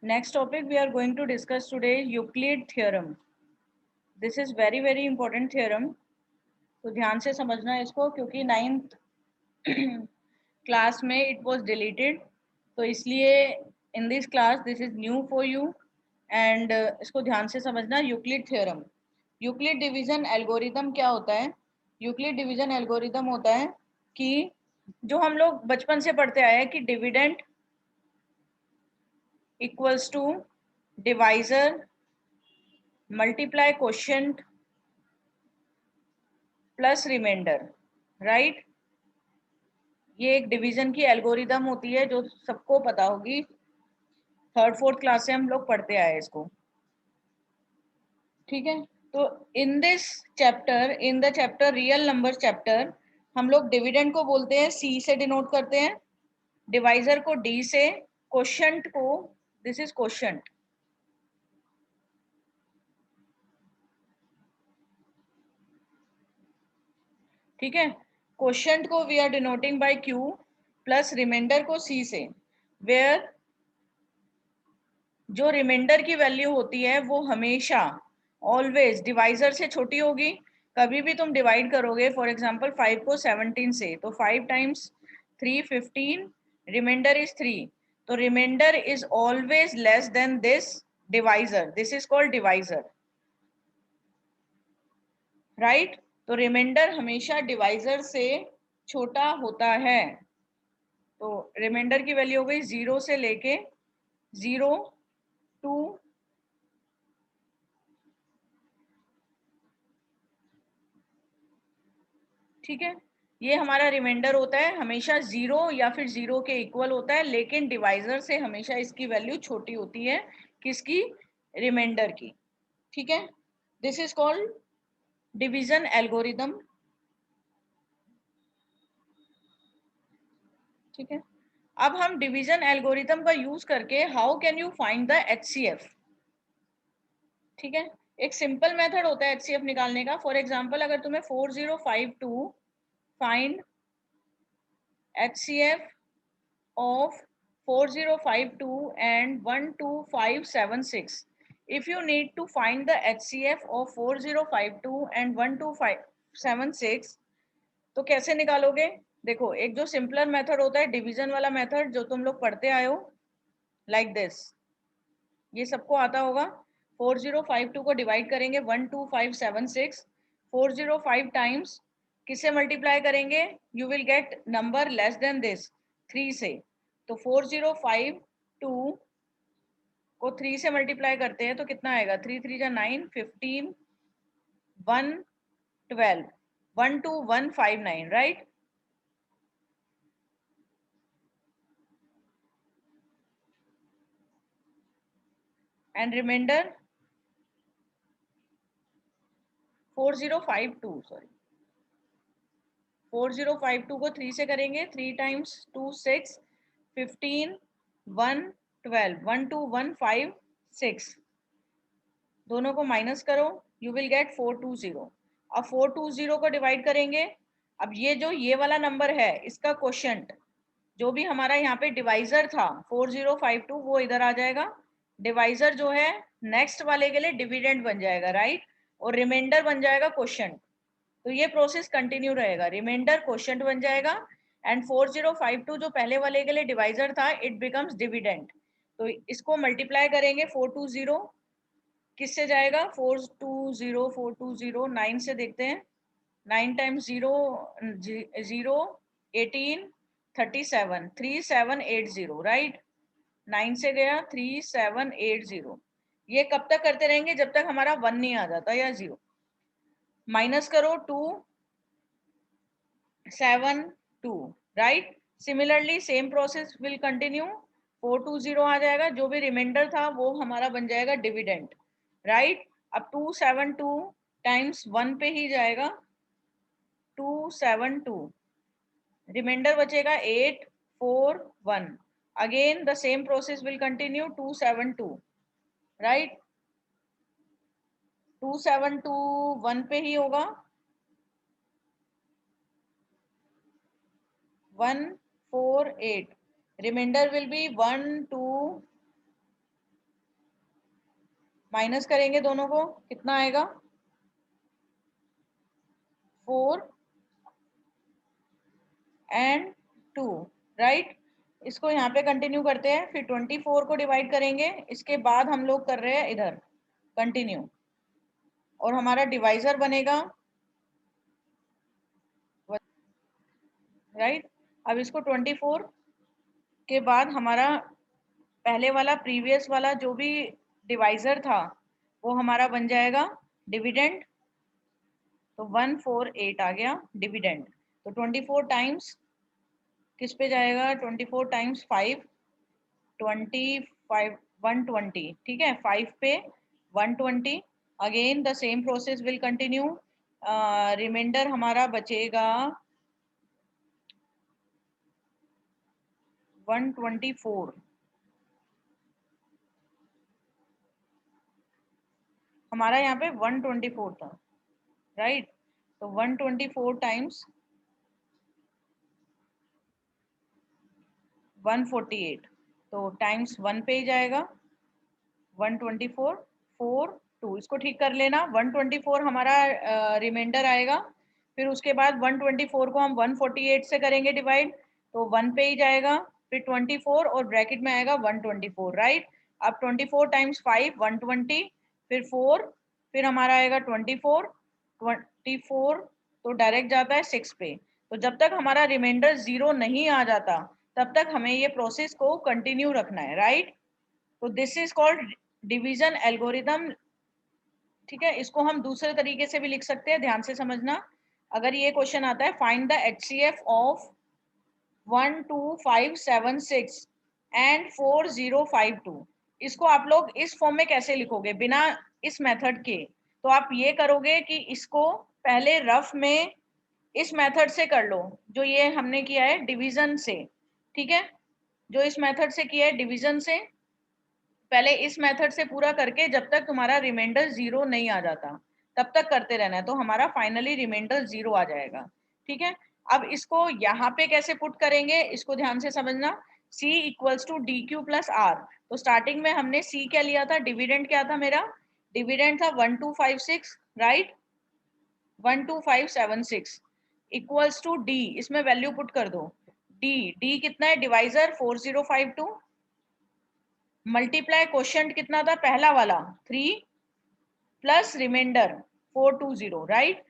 Next topic we are going to discuss today, Euclid theorem. This is very important theorem. तो ध्यान से समझना है इसको, क्योंकि 9th क्लास में इट वाज डिलीटेड, तो इसलिए in this class this is new for you and इसको ध्यान से समझना. Euclid theorem, Euclid division algorithm क्या होता है? यूक्लिड डिवीजन एल्गोरिदम होता है कि जो हम लोग बचपन से पढ़ते आए हैं कि dividend equals to divisor multiply quotient plus remainder, right. ये एक डिवीजन की एल्गोरिदम होती है जो सबको पता होगी. 3rd 4th क्लास से हम लोग पढ़ते आए इसको, ठीक है. तो in this chapter, in the chapter real number chapter, हम लोग डिविडेंड को बोलते हैं सी से डिनोट करते हैं, डिवाइजर को डी से, क्वोशिएंट को, दिस इज क्वोशिएंट, ठीक है. क्वोशिएंट को we are denoting by Q, plus remainder को सी से, वेयर जो रिमाइंडर की वैल्यू होती है वो हमेशा ऑलवेज डिवाइजर से छोटी होगी. कभी भी तुम डिवाइड करोगे, फॉर एग्जांपल 5 को 17 से, तो 5 टाइम्स 3 15, रिमाइंडर इज 3, तो remainder is always less than this divisor, this is called divisor, right. तो रिमाइंडर हमेशा डिवाइजर से छोटा होता है. तो रिमाइंडर की वैल्यू हो गई 0 से लेके 0 टू, ठीक है. ये हमारा रिमाइंडर होता है, हमेशा 0 या फिर 0 के इक्वल होता है, लेकिन डिवाइजर से हमेशा इसकी वैल्यू छोटी होती है. किसकी? रिमाइंडर की, ठीक है. This is called division algorithm, ठीक है. अब हम डिवीजन एल्गोरिदम का यूज करके how can you find the HCF, ठीक है. एक सिंपल मेथड होता है एचसीएफ निकालने का. फॉर एग्जांपल अगर तुम्हें 4052 find HCF of 4052 and 12576. If you need to find the HCF of 4052 and 12576, तो कैसे निकालोगे? देखो, एक जो सिंपलर मेथड होता है डिवीजन वाला मेथड जो तुम लोग पढ़ते आए हो, लाइक दिस, ये सबको आता होगा. 4052 को डिवाइड करेंगे 12576, 405 टाइम्स किससे मल्टीप्लाई करेंगे? You will get number less than this 3 से. तो 4052 को 3 से मल्टीप्लाई करते हैं तो कितना आएगा? 3 3 जा 9, 15, 1 12, 12159, राइट. एंड रिमाइंडर 4052, सॉरी 4052 को 3 से करेंगे, 3 टाइम्स 2 6, 15, 1 12, 12156, दोनों को माइनस करो, यू विल गेट 420. अब 420 को डिवाइड करेंगे. अब ये वाला नंबर है, इसका क्वोशिएंट जो भी हमारा यहाँ पे डिवाइजर था 4052, वो इधर आ जाएगा. डिवाइजर जो है नेक्स्ट वाले के लिए डिविडेंड बन जाएगा, राइट. और रिमाइंडर बन जाएगा क्वोशिएंट. तो ये प्रोसेस कंटिन्यू रहेगा, रिमाइंडर क्वोशिएंट बन जाएगा एंड 4052 जो पहले वाले के लिए डिवाइजर था इट बिकम्स डिविडेंड. तो इसको मल्टीप्लाई करेंगे 420, किससे जाएगा? 420 9 से देखते हैं. 9 टाइम्स 0 0 18 37 3780, राइट. 9 से गया 3780. ये कब तक करते रहेंगे? जब तक हमारा 1 नहीं आ जाता या 0. माइनस करो 2 7 2, right. Similarly same process will continue. 420 आ जाएगा, जो भी रिमाइंडर था वो हमारा बन जाएगा डिविडेंड, राइट. अब 272 टाइम्स 1 पे ही जाएगा, 272, रिमाइंडर बचेगा 841. Again the same process will continue. 272, right. 272 1 पे ही होगा, 148, remainder will be 1 2 माइनस करेंगे दोनों को, कितना आएगा 4 एंड 2, राइट। इसको यहाँ पे कंटिन्यू करते हैं, फिर 24 को डिवाइड करेंगे, इसके बाद हम लोग कर रहे हैं इधर कंटिन्यू, और हमारा डिवाइजर बनेगा, राइट। अब इसको 24 के बाद हमारा पहले वाला प्रीवियस वाला जो भी डिवाइजर था वो हमारा बन जाएगा डिविडेंड, तो 148 आ गया डिविडेंड। तो 24 टाइम्स किस पे जाएगा, 24 टाइम्स 5, 25 120, ठीक है, 5 पे 120। Again the same process will continue, remainder हमारा बचेगा 124, हमारा यहाँ पे 124 था, राइट। तो 124 टाइम्स 148, तो टाइम्स 1 पे ही जाएगा 124 4 2, इसको ठीक कर लेना। 124 हमारा रिमाइंडर आएगा, फिर उसके बाद 124 को हम 148 से करेंगे डिवाइड, तो 1 पे ही जाएगा, फिर 24 और ब्रैकेट में आएगा 124, राइट। अब 24 टाइम्स 5 120, फिर 4, फिर हमारा आएगा 24 24, तो डायरेक्ट जाता है 6 पे। तो जब तक हमारा रिमाइंडर 0 नहीं आ जाता तब तक हमें ये प्रोसेस को कंटिन्यू रखना है, राइट। तो this is called division algorithm, ठीक है। इसको हम दूसरे तरीके से भी लिख सकते हैं, ध्यान से समझना। अगर ये क्वेश्चन आता है find the HCF of 12576 and 4052, इसको आप लोग इस फॉर्म में कैसे लिखोगे बिना इस मेथड के, तो आप ये करोगे कि इसको पहले रफ में इस मेथड से कर लो जो ये हमने किया है डिवीजन से, ठीक है। जो इस मेथड से किया है डिवीजन से, पहले इस मेथड से पूरा करके जब तक तुम्हारा रिमाइंडर 0 नहीं आ जाता तब तक करते रहना है, तो हमारा फाइनली रिमाइंडर 0 आ जाएगा, ठीक है। अब इसको यहाँ पे कैसे पुट करेंगे इसको ध्यान से समझना। C equals to D Q plus R, तो स्टार्टिंग में हमने C क्या लिया था, डिविडेंड क्या था मेरा, डिविडेंड था 1256, राइट, 12576 इक्वल्स टू D, इसमें वैल्यू पुट कर दो। D कितना है, डिवाइजर 4052, मल्टीप्लाई क्वोशिएंट कितना था पहला वाला 3 प्लस रिमाइंडर 420, राइट।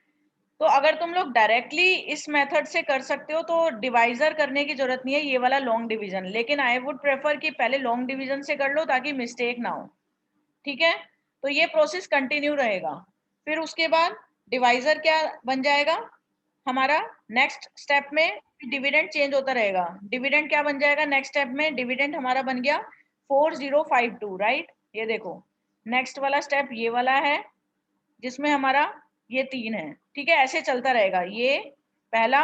तो अगर तुम लोग डायरेक्टली इस मेथड से कर सकते हो तो डिवाइजर करने की जरूरत नहीं है, ये वाला लॉन्ग डिवीजन, लेकिन आई वुड प्रेफर कि पहले लॉन्ग डिवीजन से कर लो ताकि मिस्टेक ना हो, ठीक है। तो ये प्रोसेस कंटिन्यू रहेगा। फिर उसके बाद डिवाइजर क्या बन जाएगा हमारा नेक्स्ट स्टेप में, डिविडेंड चेंज होता रहेगा। डिविडेंड क्या बन जाएगा नेक्स्ट स्टेप में, डिविडेंड हमारा बन गया 4052, राइट। ये देखो नेक्स्ट वाला स्टेप ये वाला है जिसमें हमारा ये 3 है, ठीक है। ऐसे चलता रहेगा, ये पहला,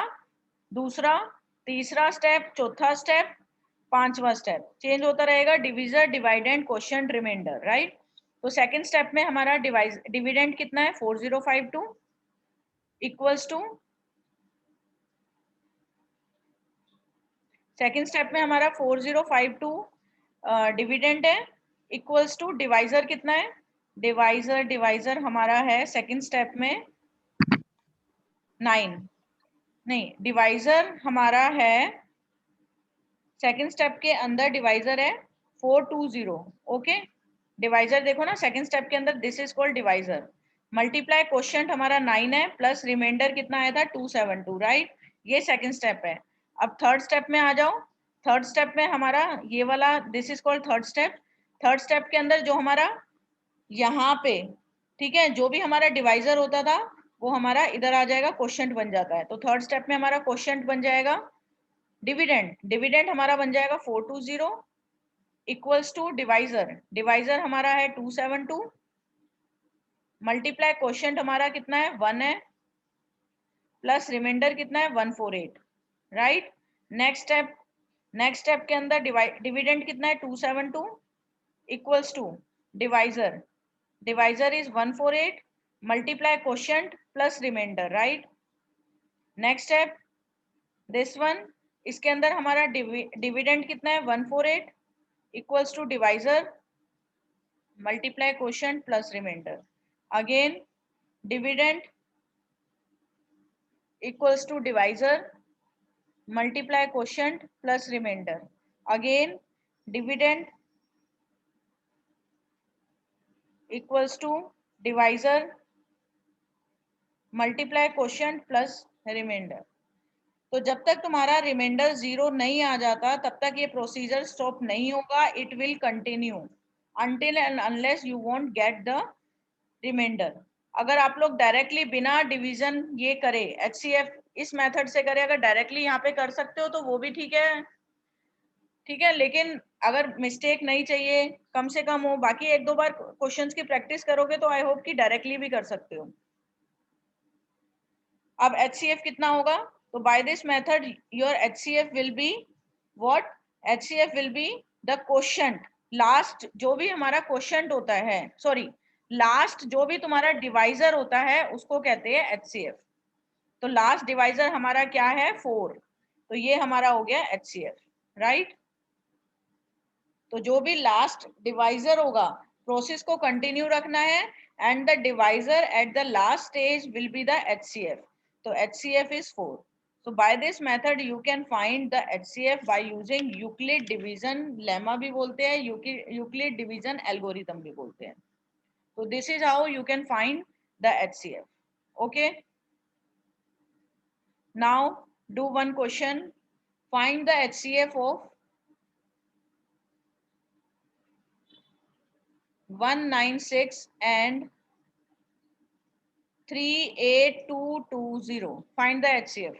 दूसरा, तीसरा स्टेप, चौथा स्टेप, पांचवा स्टेप चेंज होता रहेगा, divisor dividend quotient remainder, right. तो सेकंड स्टेप में हमारा डिविडेंड कितना है 4052 इक्वल्स टू, सेकेंड स्टेप में हमारा 4052 डिविडेंड है इक्वल्स टू डिवाइजर कितना है, डिवाइजर हमारा है सेकेंड स्टेप में 9, नहीं डिवाइजर हमारा है सेकेंड स्टेप के अंदर, डिवाइजर है 420, ओके। डिवाइजर देखो ना सेकेंड स्टेप के अंदर, this is called divisor. Multiply quotient हमारा 9 है प्लस रिमाइंडर कितना आया था 272, राइट। ये सेकेंड स्टेप है। अब थर्ड स्टेप में आ जाओ, थर्ड स्टेप में हमारा ये वाला, this is called third step. Third step के अंदर जो हमारा यहाँ पे, ठीक है, जो भी हमारा डिवाइजर होता था वो हमारा इधर आ जाएगा, क्वोशिएंट बन जाता है। तो थर्ड स्टेप में हमारा क्वोशिएंट बन जाएगा डिविडेंड हमारा बन जाएगा 420 इक्वल्स टू डिवाइजर हमारा है 272, मल्टीप्लाई क्वोशिएंट हमारा कितना है 1 है, प्लस रिमाइंडर कितना है 148, राइट। नेक्स्ट स्टेप के अंदर डिविडेंड कितना है 272 equals to divisor is 148, multiply quotient plus remainder, right. Next step this one, इसके अंदर हमारा डिविडेंड कितना है 148 equals to divisor multiply quotient plus remainder. Again, dividend equals to divisor multiply quotient plus remainder. Again, dividend equals to divisor multiply quotient plus remainder. तो जब तक तुम्हारा reminder 0 नहीं आ जाता तब तक ये प्रोसीजर स्टॉप नहीं होगा. It will continue until and unless you won't get the remainder. अगर आप लोग डायरेक्टली बिना डिवीजन ये करे HCF इस मेथड से करे, अगर डायरेक्टली यहाँ पे कर सकते हो तो वो भी ठीक है, ठीक है. लेकिन अगर मिस्टेक नहीं चाहिए, कम से कम हो, बाकी एक दो बार क्वेश्चंस की प्रैक्टिस करोगे तो आई होप कि डायरेक्टली भी कर सकते हो. अब HCF कितना होगा? तो by this method your HCF will be what? HCF will be the quotient. Last जो भी हमारा क्वोशिएंट होता है, सॉरी लास्ट जो भी तुम्हारा डिवाइजर होता है उसको कहते हैं HCF. तो लास्ट डिवाइजर हमारा क्या है? 4. तो ये हमारा हो गया HCF, राइट. तो जो भी लास्ट डिवाइजर होगा प्रोसेस को कंटिन्यू रखना है and the divisor at the last stage will be the HCF. तो HCF is 4. So by this method you can find the HCF by using Euclid division lemma भी बोलते हैं, Euclid division algorithm भी बोलते हैं. So this is how you can find the HCF. Okay. Now do one question. Find the HCF of 196 and 38220. Find the HCF.